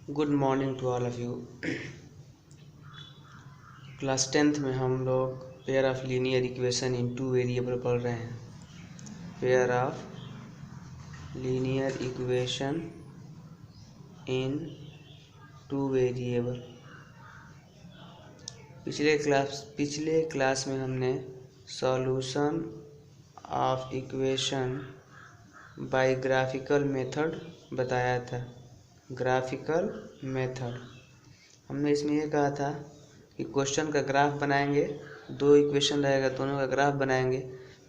Good morning to all of you. Class 10th में हम लोग pair of linear equation in two variable पढ़ रहे हैं। Pair of linear equation in two variable. पिछले class में हमने solution of equation by graphical method बताया था। ग्राफिकल मेथड हमने इसमें ये कहा था कि क्वेश्चन का ग्राफ बनाएंगे, दो इक्वेशन रहेगा, दोनों का ग्राफ बनाएंगे,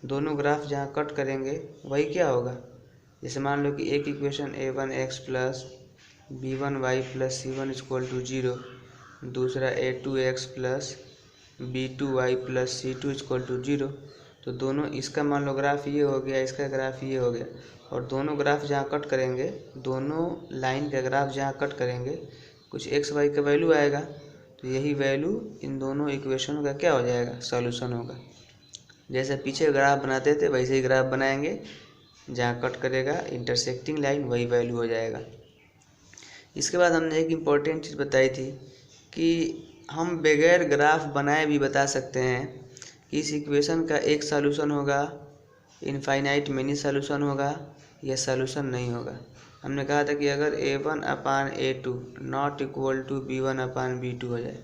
दोनों ग्राफ जहाँ कट करेंगे वही क्या होगा। जैसे मान लो कि एक equation a1x plus b1y plus c1 equal to 0, दूसरा a2x plus b2y plus c2 equal to 0। तो दोनों, इसका मान लो ग्राफ ये हो गया, इसका ग्राफ ये हो गया, और दोनों ग्राफ जहाँ कट करेंगे, दोनों लाइन का ग्राफ जहाँ कट करेंगे कुछ एक्स वाई का वैल्यू आएगा। तो यही वैल्यू इन दोनों इक्वेशनों का क्या हो जाएगा, सॉल्यूशन होगा। जैसे पीछे ग्राफ बनाते थे वैसे ही ग्राफ बनाएंगे, जहाँ कट करेगा इंटरसेक्टिंग लाइन वही वैल्यू हो जाएगा। इसके बाद हमने एक इम्पॉर्टेंट चीज़ बताई थी कि हम बगैर ग्राफ बनाए भी बता सकते हैं कि इस इक्वेशन का एक सॉल्यूशन होगा, इनफाइनाइट मेनी सॉल्यूशन होगा, या सॉल्यूशन नहीं होगा। हमने कहा था कि अगर a1/a2 not equal to b1/b2 हो जाए,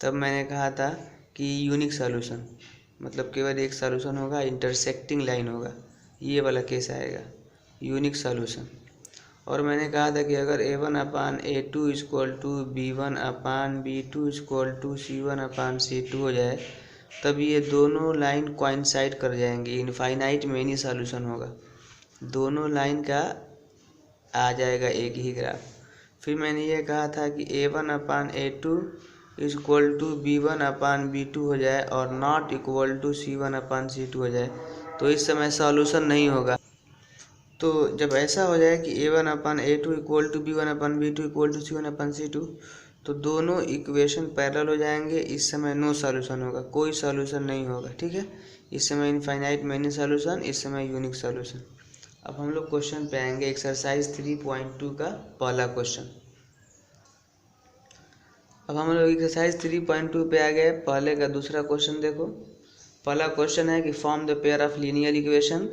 तब मैंने कहा था कि यूनिक सॉल्यूशन, मतलब केवल एक सॉल्यूशन होगा, इंटरसेक्टिंग लाइन होगा, ये वाला केस आएगा, यूनिक सॉल्यूशन। और मैंने कहा था कि अगर a1/a2 equal to b1/b2 equal to c1/c2 हो जाए, तब ये दोनों लाइन कोइंसाइड कर जाएंगी, इनफाइनाइट मेनी सॉल्यूशन होगा, दोनों लाइन का आ जाएगा एक ही ग्राफ। फिर मैंने ये कहा था कि a1/a2 इक्वल टू b1/b2 हो जाए और नॉट इक्वल टू c1/c2 हो जाए, तो इस समय सॉल्यूशन नहीं होगा। तो जब ऐसा हो जाए कि a1/a2 equal to b1/b2 equal to c1/c2, तो दोनों इक्वेशन पैरेलल हो जाएंगे, इस समय नो सॉल्यूशन होगा, कोई सॉल्यूशन नहीं होगा। ठीक है, इस समय इनफाइनाइट मेनी सॉल्यूशन, इस समय यूनिक सॉल्यूशन। अब हम लोग क्वेश्चन पे आएंगे, एक्सरसाइज 3.2 का पहला क्वेश्चन। अब हम लोग एक्सरसाइज 3.2 पे आ गए। पहले का दूसरा क्वेश्चन देखो। पहला क्वेश्चन है कि form the pair of linear equation.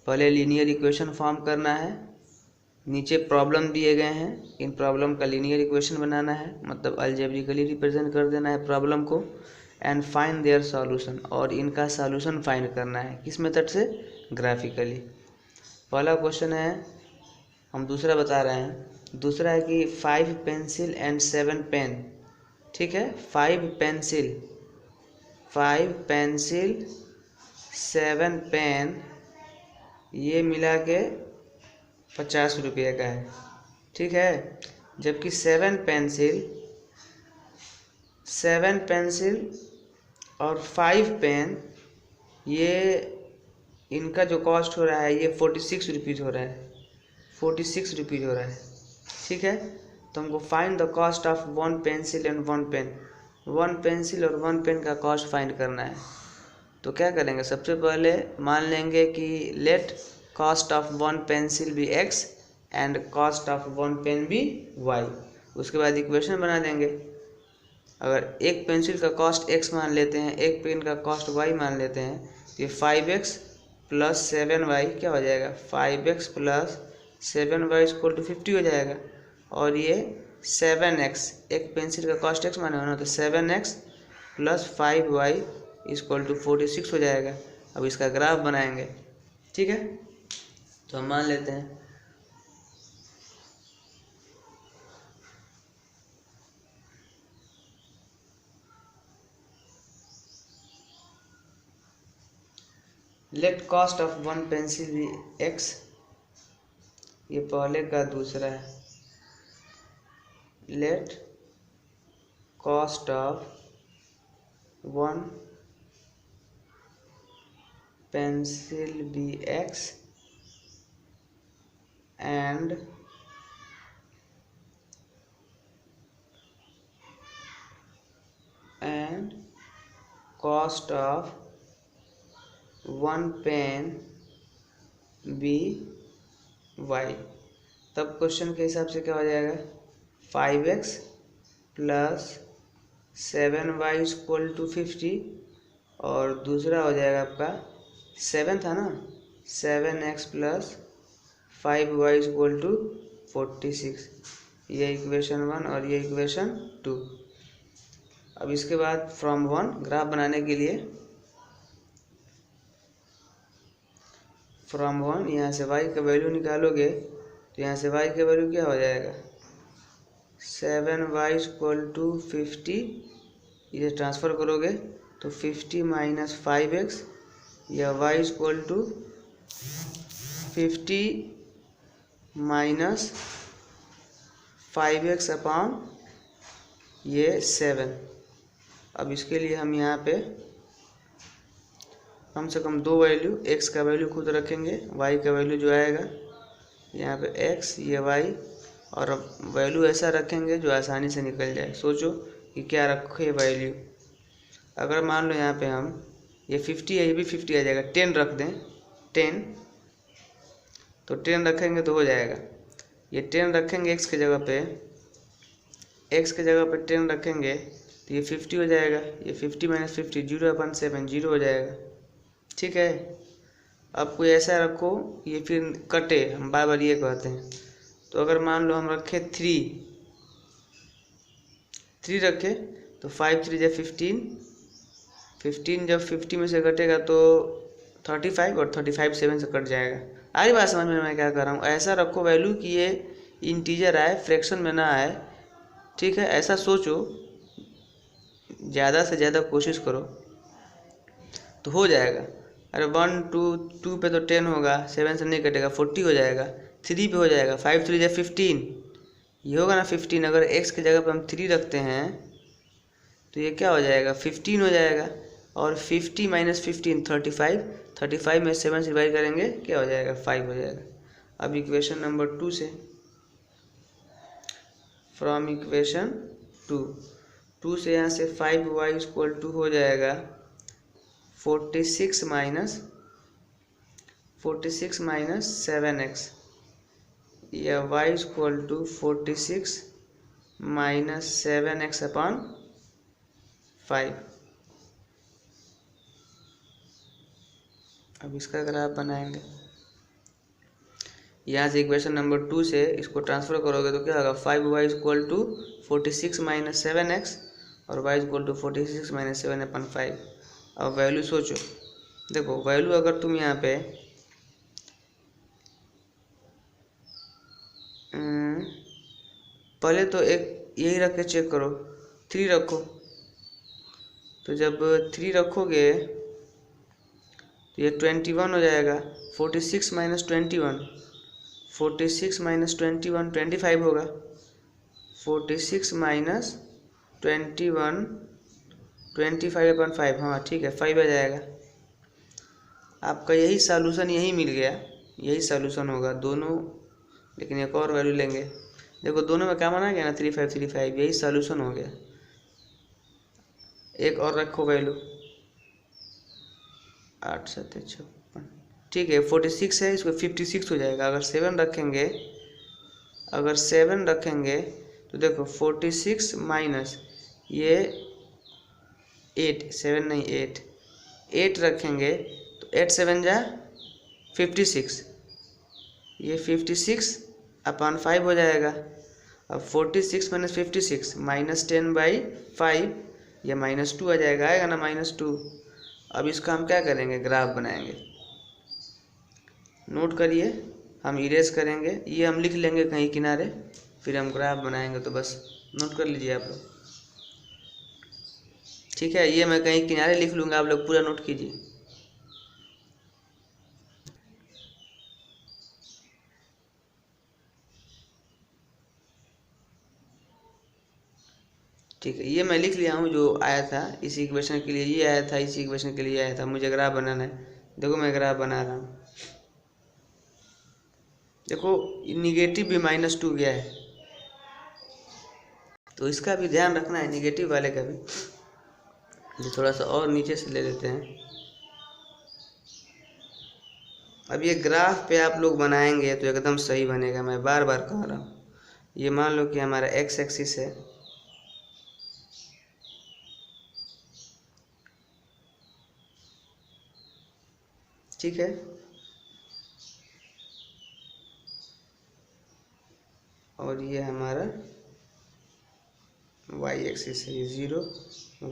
पहले लीनियर इक्वेशन फॉर्म करना है, नीचे प्रॉब्लम दिए गए हैं, इन प्रॉब्लम का लीनियर इक्वेशन बनाना है, मतलब अलजेब्रिकली रिप्रेजेंट कर देना है प्रॉब्लम को, एंड फाइंड देयर सॉल्यूशन, और इनका सॉल्यूशन फाइंड करना है। किस मेथड से, ग्राफिकली। पहला क्वेश्चन है, हम दूसरा बता रहे हैं। दूसरा है कि 5 पेंसिल एंड 7 पेन। ठीक है, 5 पेंसिल 7 पेन, ये मिला के 50 रुपये का है। ठीक है, जबकि 7 पेंसिल और 5 पेन, ये इनका जो कॉस्ट हो रहा है ये 46 रुपीज़ हो रहा है, 46 रुपीज़ हो रहा है। ठीक है, तो हमको find the cost of 1 pencil and 1 pen, 1 pencil और 1 पेन का कॉस्ट फाइंड करना है। तो क्या करेंगे, सबसे पहले मान लेंगे कि let cost of 1 pencil be x and cost of 1 pen be y। उसके बाद इक्वेशन बना देंगे। अगर एक पेंसिल का कॉस्ट x मान लेते हैं, एक पेन का कॉस्ट y मान लेते हैं, तो ये 5x प्लस 7y क्या हो जाएगा, 5x plus 7y equal to 50 हो जाएगा। और ये 7x, एक पेंसिल का कॉस्ट x माने होना, तो 7x plus 5y equal to 46 हो जाएगा। अब इसका ग्राफ बनाएंगे। ठीक है, तो हम मान लेते हैं लेट कॉस्ट ऑफ 1 पेंसिल भी x, ये पहले का दूसरा है। Let cost of 1 pencil be x and cost of 1 pen be y। तब क्वेश्चन के हिसाब से क्या हो जाएगा, 5x plus 7y equal to 50 और दूसरा हो जाएगा आपका 7 था ना, 7x plus 5y equal to 46। ये इक्वेशन 1 और ये इक्वेशन 2। अब इसके बाद फ्रॉम 1 ग्राफ बनाने के लिए फ्रॉम 1 यहाँ से y का वैल्यू निकालोगे तो यहाँ से y का वैल्यू क्या हो जाएगा, 7y इक्वल टू 50। इसे ट्रांसफ़र करोगे तो 50 माइनस 5x या y equal to 50 minus 5x upon ये 7। अब इसके लिए हम यहाँ पे कम से कम 2 वैल्यू, x का वैल्यू खुद रखेंगे, y का वैल्यू जो आएगा यहाँ पे x, ये y, और वैल्यू ऐसा रखेंगे जो आसानी से निकल जाए। सोचो कि क्या रखे वैल्यू। अगर मान लो यहाँ पे हम ये 50 है, ये भी 50 आ जाएगा, 10 रख दें, 10, तो 10 रखेंगे तो हो जाएगा। ये 10 रखेंगे x के जगह पे, x के जगह पे 10 रखेंगे तो ये 50 हो जाएगा। ये 50 माइनस 50 0/7 0 हो जाएगा। ठीक है। अब कोई ऐसा रखो ये फिर कटे, हम बार बार ये कहते हैं। तो अगर मान लो हम रखे 3 रखे तो 5 3 या 15, 15 जब 50 में से कटेगा तो 35 और 35 7 से कट जाएगा। आ रही बात समझ में मैं क्या कर रहा हूँ। ऐसा रखो वैल्यू कि ये इंटीजर आए, फ्रैक्शन में ना आए। ठीक है, ऐसा सोचो, ज़्यादा से ज़्यादा कोशिश करो तो हो जाएगा। अरे 1 2 2 पे तो 10 होगा, 7 से नहीं कटेगा, 40 हो जाएगा, 3 पे हो जाएगा, 5 3 या 15, ये होगा ना 15। अगर x की जगह पे हम 3 रखते हैं तो ये क्या हो जाएगा, 15 हो जाएगा। और 50 माइनस 15 35, 35 में 7 से डिवाइड करेंगे क्या हो जाएगा, 5 हो जाएगा। अब इक्वेशन नंबर 2 से, फ्रॉम इक्वेशन 2 से यहाँ से 5y इक्वल टू हो जाएगा 46 माइनस 7x, या y equal to 46 minus 7x upon 5। अब इसका ग्राफ बनाएंगे। यहाँ से इक्वेशन नंबर 2 से इसको ट्रांसफ़र करोगे तो क्या होगा, 5y equal to 46 minus 7x और y equal to 46 minus 7 upon 5। अब वैल्यू सोचो, देखो वैल्यू अगर तुम यहाँ पे पहले तो एक यही रख के चेक करो, 3 रखो। तो जब 3 रखोगे तो ये 21 हो जाएगा। 46 माइनस 21, 46 माइनस 21 25 होगा। 46 माइनस 21 25/5, हाँ ठीक है, 5 आ जाएगा। आपका यही सॉल्यूशन यही मिल गया, यही सॉल्यूशन होगा दोनों। लेकिन एक और वैल्यू लेंगे, देखो दोनों में क्या माना गया ना, 35 35, यही सॉल्यूशन हो गया। एक और रखो वैल्यू, 8 7 56, ठीक है। 46 है, इसको 56 हो जाएगा। अगर 7 रखेंगे तो देखो 46 माइनस ये 8, 7 नहीं 8 रखेंगे तो 8 7 जा 56, ये 56 अपॉन 5 हो जाएगा। अब 46 माइनस 56 माइनस 10/5, या -2 आ जाएगा, आएगा ना -2। अब इसका हम क्या करेंगे, ग्राफ बनाएंगे। नोट करिए, हम इरेज करेंगे, ये हम लिख लेंगे कहीं किनारे, फिर हम ग्राफ बनाएंगे। तो बस नोट कर लीजिए आप लोग, ठीक है। ये मैं कहीं किनारे लिख लूँगा, आप लोग पूरा नोट कीजिए। ठीक है, ये मैं लिख लिया हूँ जो आया था इसी इक्वेशन के लिए, ये आया था इसी इक्वेशन के लिए आया था। मुझे ग्राफ बनाना है, देखो मैं ग्राफ बना रहा हूँ। देखो निगेटिव भी -2 गया है, तो इसका भी ध्यान रखना है, निगेटिव वाले का भी। जो थोड़ा सा और नीचे से ले लेते हैं। अब ये ग्राफ पे आप लोग बनाएंगे तो एकदम सही बनेगा, मैं बार बार कह रहा हूँ। ये मान लो कि हमारा एक्स एक्सिस है, ठीक है, और ये हमारा वाई एक्सिस है, 0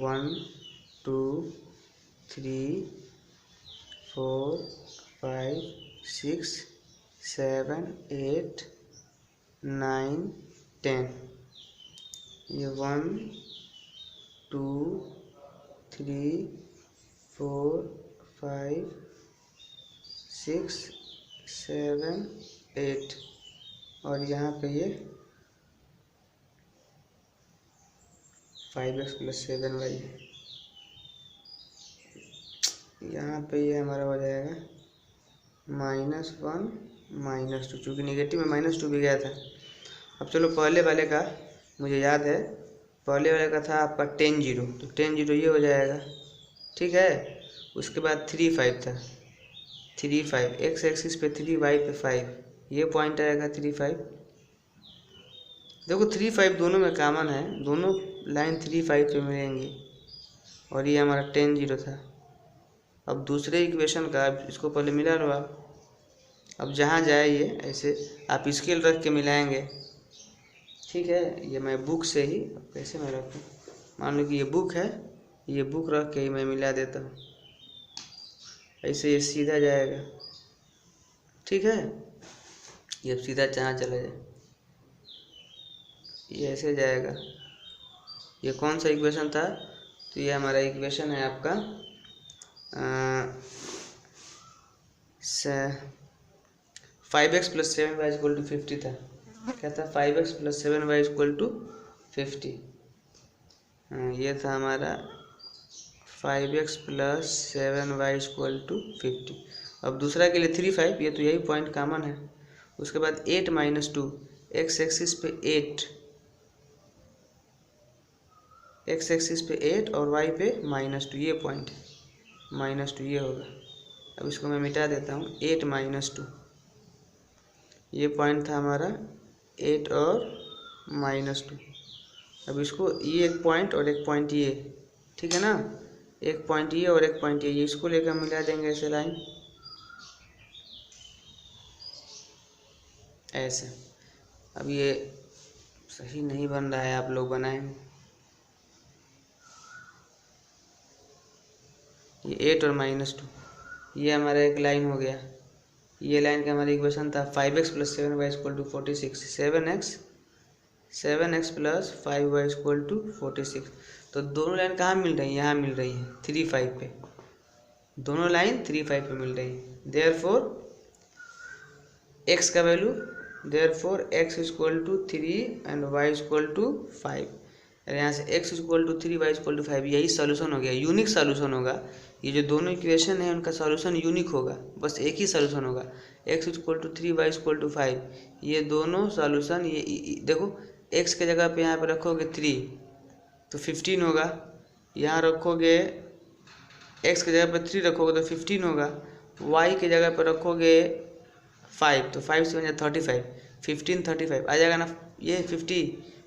1 2 3 4 5 6 7 8 9 10, ये 1 2 3 4 5 6 7 8, और यहाँ पे ये 5x + 7y है। यहाँ पे ये हमारा हो जाएगा -1 -2, चूँकि नेगेटिव में -2 भी गया था। अब चलो पहले वाले का मुझे याद है, पहले वाले का था आपका 10 0, तो 10 0 ये हो जाएगा, ठीक है। उसके बाद 3 5 था, 3 5 एक्स एक्सिस पे 3 वाई पे 5, ये पॉइंट आएगा 3 5। देखो 3 5 दोनों में कॉमन है, दोनों लाइन 3 5 पे मिलेंगी, और ये हमारा 10 0 था। अब दूसरे इक्वेशन का इसको पहले मिला लो आप। अब जहाँ जाए ये ऐसे आप स्केल रख के मिलाएंगे, ठीक है। ये मैं बुक से ही, कैसे मैं रखूँ, मान लो कि ये बुक है, ये बुक रख के ही मैं मिला देता हूँ, ऐसे ये सीधा जाएगा, ठीक है। ये सीधा जहाँ चला जाए ये ऐसे जाएगा। ये कौन सा इक्वेशन था, तो ये हमारा इक्वेशन है आपका 5x + 7y = 50 था। क्या था, 5x + 7y = 50। ये था हमारा 5x + 7y = 50। अब दूसरा के लिए 3 5, ये तो यही पॉइंट कॉमन है। उसके बाद 8 - 2, एक्स एक्सिस पे 8, एक्स एक्सिस पे 8 और वाई पे -2, ये पॉइंट है, -2 ये होगा। अब इसको मैं मिटा देता हूँ, 8 - 2, ये पॉइंट था हमारा 8 और -2। अब इसको ये एक पॉइंट और एक पॉइंट ये, ठीक है ना, एक पॉइंट ये और एक पॉइंट ये, इसको लेकर मिला देंगे ऐसे लाइन, ऐसे। अब ये सही नहीं बन रहा है, आप लोग बनाएंगे। ये 8 और -2, ये हमारा एक लाइन हो गया। ये लाइन का हमारा इक्वेशन था 5x + 7y = 46, 7x + 5y = 46। तो दोनों लाइन कहाँ मिल रही है, यहाँ मिल रही है 3 5 पे, दोनों लाइन 3 5 पे मिल रही है। देयरफॉर x का value, therefore x = 3 and y = 5। यहाँ से x = 3 y = 5, यही सॉल्यूशन हो गया, यूनिक सॉल्यूशन होगा। ये जो दोनों इक्वेशन है उनका सॉल्यूशन यूनिक होगा, बस एक ही सॉल्यूशन होगा, x = 3 y = 5। ये दोनों सॉल्यूशन, ये देखो x के जगह पे यहाँ पे रखोगे 3 तो 15 होगा, यहाँ रखोगे x के जगह पे 3 रखोगे तो 15 होगा, y के जगह पे रखोगे 5 तो 5 से 35, 15 35 आ जाएगा ना। ये 50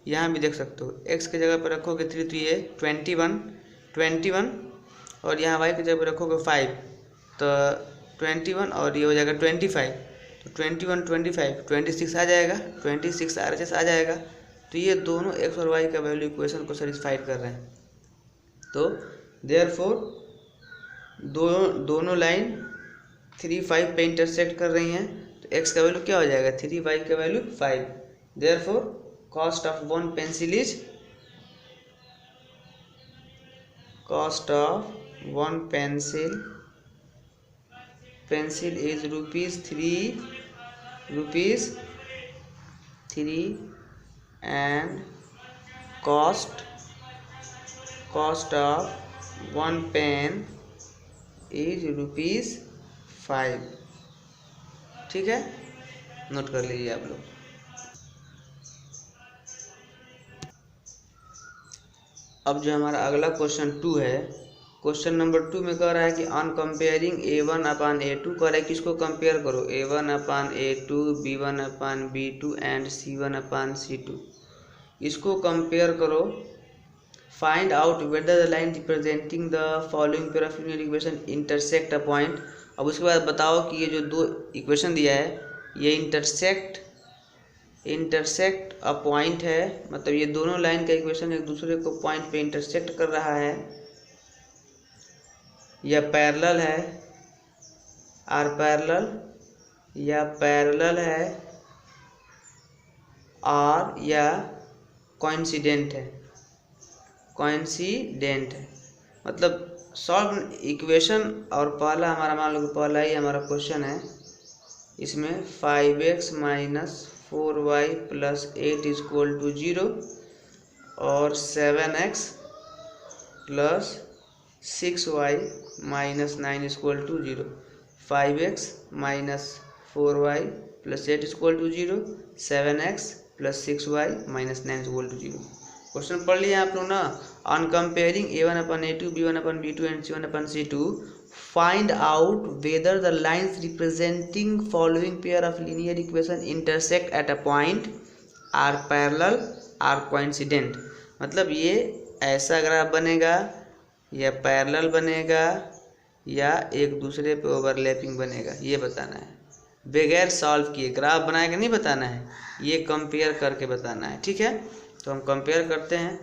यहाँ भी देख सकते हो, x के जगह पर रखोगे 3 तो ये 21 और यहाँ y की जगह पर रखोगे 5 तो 21 और ये हो जाएगा 25, तो 21 25 26 आ जाएगा, 26 RHS आ जाएगा। तो ये दोनों x और y का वैल्यू इक्वेशन को सेटिस्फाइड कर रहे हैं। तो देयरफॉर दोनों लाइन 3 5 पे इंटरसेक्ट कर रही हैं, तो x का वैल्यू क्या हो जाएगा, 3 y का value 5। Therefore cost of one pencil is, cost of one pencil is ₹3 and cost of one pen is ₹5। ठीक है, नोट कर लीजिए आप लोग। अब जो हमारा अगला क्वेश्चन 2 है, क्वेश्चन नंबर 2 में कह रहा है कि on comparing A1 upon A2 कह रहा है किसको कंपेयर करो, A1 upon A2, B1 upon B2 and C1 upon C2। इसको कंपेयर करो। Find out whether the line representing the following pair of linear equation intersect a point. अब उसके बाद बताओ कि ये जो दो इक्वेशन दिया है ये इंटरसेक्ट अ पॉइंट है, मतलब ये दोनों लाइन का इक्वेशन एक दूसरे को पॉइंट पे इंटरसेक्ट कर रहा है, या पैरेलल है, आर पैरेलल, या पैरेलल है, और या कोइंसिडेंट है, मतलब सॉल्व इक्वेशन। और पहला हमारा मान लो कि पहला ही हमारा क्वेश्चन है, इसमें 5x minus 4y plus 8 equal to 0 और 7x plus 6y minus 9 equal to 0। 5x minus 4y plus 8 equal to 0, 7x plus 6y minus 9 equal to 0। Question पढ़ लिया आप लोग ना। On comparing A1 upon A2, B1 upon B2 and C1 upon C2, find out whether the lines representing following pair of linear equation intersect at a point, are parallel, are coincident. मतलब ये ऐसा graph बनेगा या parallel बनेगा या एक दूसरे पे ओवरलैपिंग बनेगा, ये बताना है। बगैर सॉल्व किए ग्राफ बनाए के नहीं बताना है, ये कंपेयर करके बताना है। ठीक है, तो हम कंपेयर करते हैं।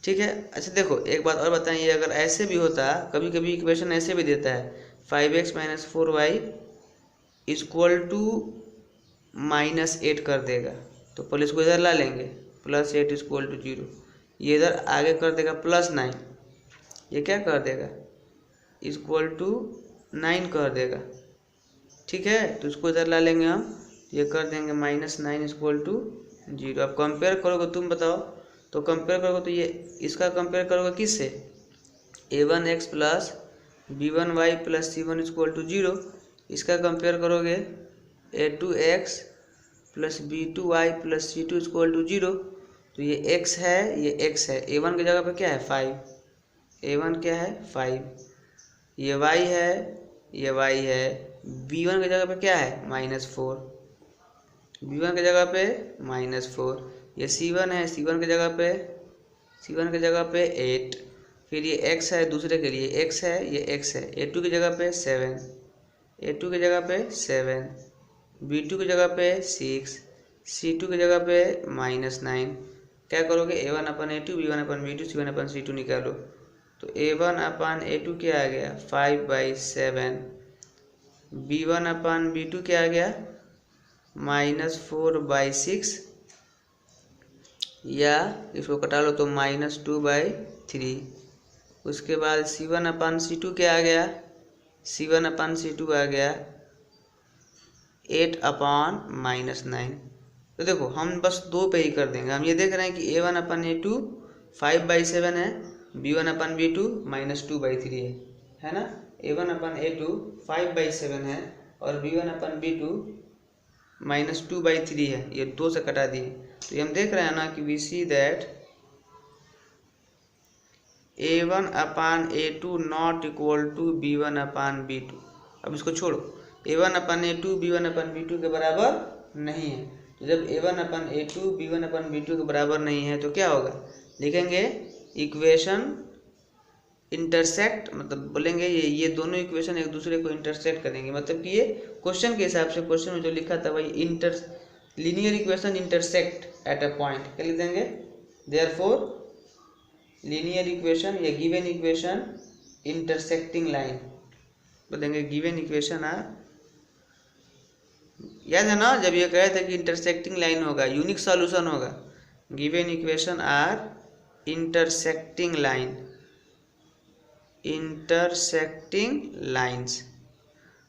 ठीक है, अच्छा देखो एक बात और बताएं, ये अगर ऐसे भी होता, कभी कभी इक्वेशन ऐसे भी देता है 5x minus 4y equal to minus 8 कर देगा, तो पहले इसको इधर ला लेंगे, प्लस 8 इक्वल टू 0, ये इधर आगे कर देगा प्लस 9, ये क्या कर देगा इक्वल टू 9 कर देगा। ठीक है, तो इसको इधर ला लेंगे हम, ये कर देंगे माइनस 9 इक्वल टू 0। अब कंपेयर करोगे, तुम बताओ, तो कंपेयर करोगे तो ये इसका कंपेयर करोगे किससे, A1x plus B1y plus C1 equal to 0। इसका कंपेयर करोगे A2x plus B2y plus C2 equal to 0। तो ये x है, ये x है, A1 की जगह पे क्या है 5, A1 क्या है 5, ये y है, ये y है, B1 की जगह पे क्या है -4, B1 की जगह पे -4, ये C1 है, C1 की जगह पे 8, फिर ये x है, दूसरे के लिए x है, ये x है, A2 की जगह पे 7, A2 की जगह पे 7, B2 की जगह पे 6, C2 की जगह पे -9। क्या करोगे A1 upon A2, B1 upon B2, C1 upon C2 निकालो, तो A1 अपन A2 क्या आ गया 5/7, B1 अपन B2 क्या आ गया -4/6, या इसको कटा लो तो -2/3। उसके बाद C1 अपन C2 क्या आ गया, C1 अपन C2 आ गया 8/-9। तो देखो हम बस दो पे ही कर देंगे, हम ये देख रहे हैं कि A1 अपन A2 5/7 है, B1 अपन B2 -2/3 है ना। A1 अपन A2 5/7 है और B1 अपन B2 -2/3 है, ये दो से कटा दिए, तो ये हम देख रहे हैं ना कि we see that A1 upon A2 not equal to B1 upon B2। अब इसको छोड़ो, A1 upon A2 B1 upon B2 के बराबर नहीं है, तो जब A1 upon A2 B1 upon B2 के बराबर नहीं है तो क्या होगा, लिखेंगे इक्वेशन इंटरसेक्ट, मतलब बोलेंगे ये दोनों इक्वेशन एक दूसरे को इंटरसेक्ट करेंगे, मतलब कि ये क्वेश्चन के हिसाब से, क्वेश्चन में जो लिखा था वही linear equation intersect at a point, क्या लिख देंगे, देयरफॉर लीनियर इक्वेशन या गिवन इक्वेशन इंटरसेक्टिंग लाइन, बोलेंगे गिवन इक्वेशन आर, याद है ना जब ये कहे थे कि इंटरसेक्टिंग लाइन होगा यूनिक सॉल्यूशन होगा, given equation are intersecting lines,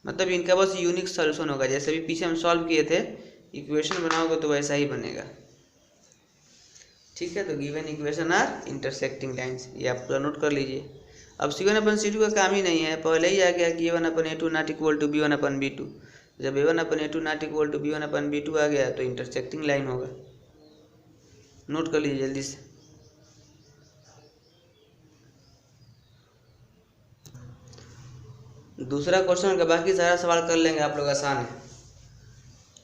मतलब इनका बस यूनिक सॉल्यूशन होगा, जैसे भी पीछे हम सॉल्व किए थे, इक्वेशन बनाओगे तो वैसा ही बनेगा। ठीक है, तो given equation are intersecting lines, ये आप पूरा नोट कर लीजिए। अब C1 अपन C2 का काम ही नहीं है, पहले ही आ गया कि A1 upon A2 not equal to B1 upon B2, जब A1 upon A2 not equal to B1 upon B2 आ गया तो इंटरसेक्टिंग लाइन होगा, नोट कर लीजिए जल्दी से। दूसरा क्वेश्चन का बाकी सारा सवाल कर लेंगे आप लोग, आसान है।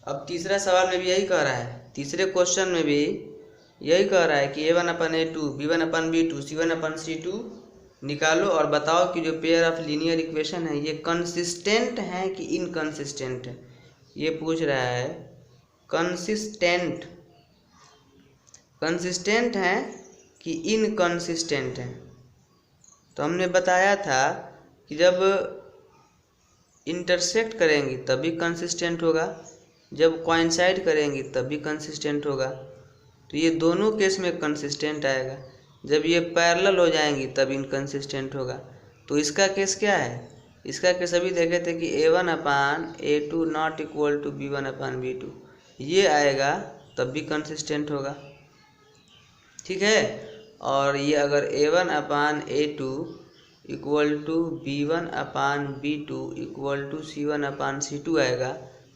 अब तीसरा सवाल में भी यही कह रहा है, तीसरे क्वेश्चन में भी यही कह रहा है कि a1/a2 b1/b2 c1/c2 निकालो और बताओ कि जो पेयर ऑफ लीनियर इक्वेशन है ये कंसिस्टेंट है कि इनकंसिस्टेंट है। ये पूछ रहा है कंसिस्टेंट है कि इनकंसिस्टेंट है। तो हमने बताया था कि जब इंटरसेक्ट करेंगी तभी कंसिस्टेंट होगा, जब कोइंसाइड करेंगी तभी कंसिस्टेंट होगा। तो ये दोनों केस में कंसिस्टेंट आएगा। जब ये पैरेलल हो जाएंगी तब इनकंसिस्टेंट होगा। तो इसका केस क्या है? इसका केस अभी देखे थे कि a1/a2 not equal to b1/b2, ये आएगा तब भी कंसिस्टेंट होगा, ठीक है। और ये अगर a1/a2 equal to b1/b2 equal to c1/c2 आएगा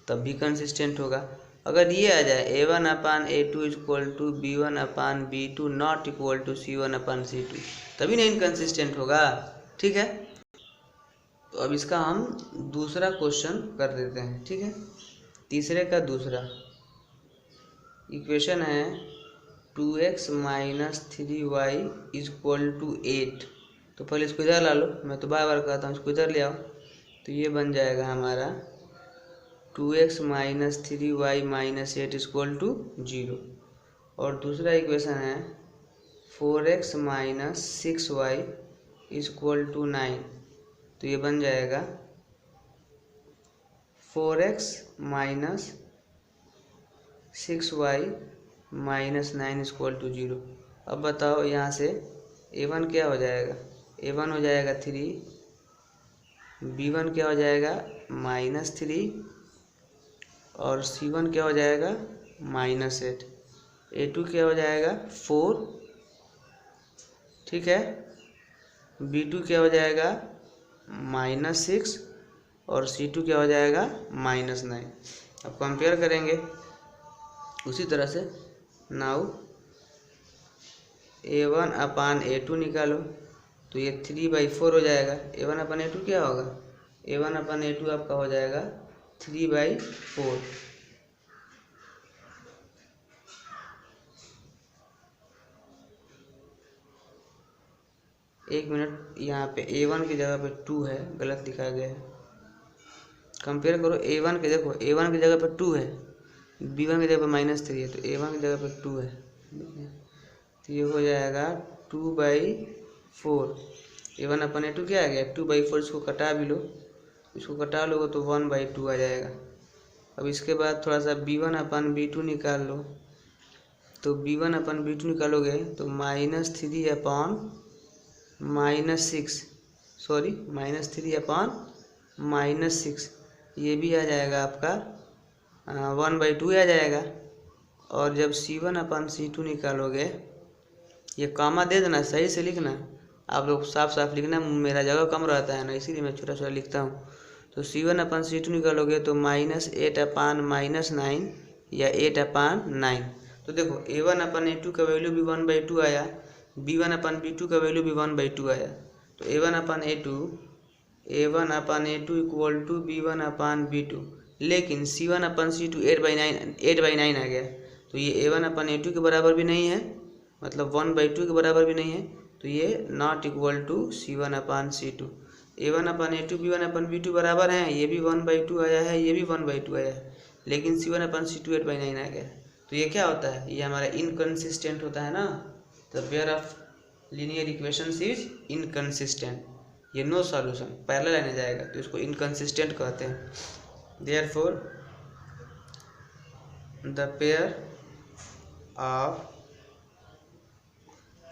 तब भी कंसिस्टेंट होगा। अगर ये आ जाए a1/a2 equal to b1/b2 not equal to c1/c2 तभी नहीं इनकंसिस्टेंट होगा, ठीक है। तो अब इसका हम दूसरा क्वेश्चन कर देते हैं, ठीक है। तीसरे का दूसरा इक्वेशन है 2x - 3y इक्वल टू 8। तो पहले इसको इधर ला लो, मैं तो बार बार कहता हूँ इसको इधर ले आओ। तो ये बन जाएगा हमारा 2x - 3y - 8 इक्वल टू 0। और दूसरा इक्वेशन है 4x - 6y इक्वल टू 9। तो ये बन जाएगा 4x - 6y - 9 इक्वल टू 0। अब बताओ यहाँ से a1 क्या हो जाएगा? a1 हो जाएगा 3, b1 क्या हो जाएगा -3 और c1 क्या हो जाएगा -8, a2 क्या हो जाएगा 4, ठीक है। b2 क्या हो जाएगा -6 और c2 क्या हो जाएगा -9। अब कंपेयर करेंगे उसी तरह से। नाउ a1/a2 निकालो तो ये 3/4 हो जाएगा। a1/a2 क्या होगा? a1/a2 आपका हो जाएगा 3/4। एक मिनट, यहाँ पे a1 की जगह पे 2 है, गलत लिखा गया है। कंपेयर करो a1 के, देखो a1 की जगह पे 2 है, b1 की जगह पे -3 है, तो a1 की जगह पे 2 है। तो ये हो जाएगा 2/4। a1/a2 क्या आ गया 2/4। इसको कटा भी लो, इसको कटा लोगे तो 1/2 आ जाएगा। अब इसके बाद थोड़ा सा b1/b2 निकाल लो। तो b1/b2 निकालोगे तो -3/6 ये भी आ जाएगा आपका 1/2 आ जाएगा। और जब c1/c2 निकालोगे, ये कामा दे देना, सही से लिखना, आप लोग साफ साफ लिखना, मेरा जगह कम रहता है ना, इसीलिए मैं छोटा छोटा लिखता हूँ। तो c1/c2 निकालोगे तो -8/-9 या 8/9। तो देखो a1/a2 का वैल्यू भी 1/2 आया, b1/b2 का वैल्यू भी 1/2 आया। तो a1/a2 इक्वल टू b1/b2, लेकिन c1/c2 8/9 आ गया। तो ये a1/a2 के बराबर भी नहीं है, मतलब 1/2 के बराबर भी नहीं है। तो ये not equal to c1/c2। a1/a2 b1/b2 बराबर हैं, ये भी 1/2 आया है, ये भी 1/2 आया है, लेकिन c1/c2 8/9 आ गया। तो ये क्या होता है? ये हमारा इनकंसिस्टेंट होता है ना। The pair of linear equations is inconsistent. ये नो सॉल्यूशन, पैरेलल आने जाएगा, तो इसको इनकंसिस्टेंट कहते हैं। Therefore the pair of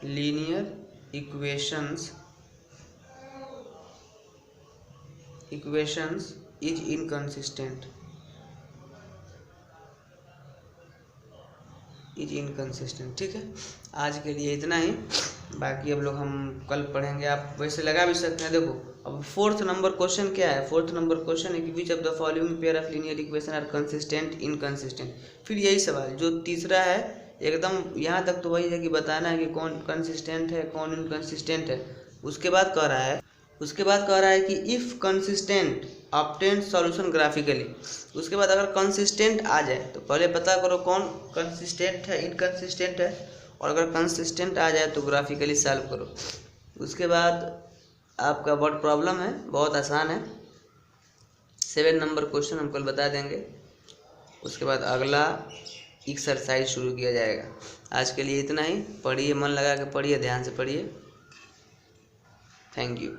linear equations is inconsistent, ठीक है। आज के लिए इतना ही, बाकी अब लोग हम कल पढ़ेंगे। आप वैसे लगा भी सकते हैं। देखो अब 4th नंबर क्वेश्चन क्या है? 4th नंबर क्वेश्चन है कि which of the following pair of linear equation are consistent inconsistent. फिर यही सवाल जो तीसरा है, एकदम यहाँ तक तो वही है कि बताना है कि कौन कंसिस्टेंट है कौन इनकंसिस्टेंट है। उसके बाद कह रहा है उसके बाद कह रहा है कि if consistent obtain solution graphically. उसके बाद अगर कंसिस्टेंट आ जाए तो पहले पता करो कौन कंसिस्टेंट है, इनकंसिस्टेंट है, और अगर कंसिस्टेंट आ जाए तो ग्राफिकली सॉल्व करो। उसके बाद आपका वर्ड प्रॉब्लम है, बहुत आसान है, 7 नंबर क्वेश्चन हम कल बता देंगे। उसके बाद अगला एक्सरसाइज शुरू किया जाएगा। आज के लिए इतना ही। पढ़िए, मन लगा के पढ़िए, ध्यान से पढ़िए। Thank you.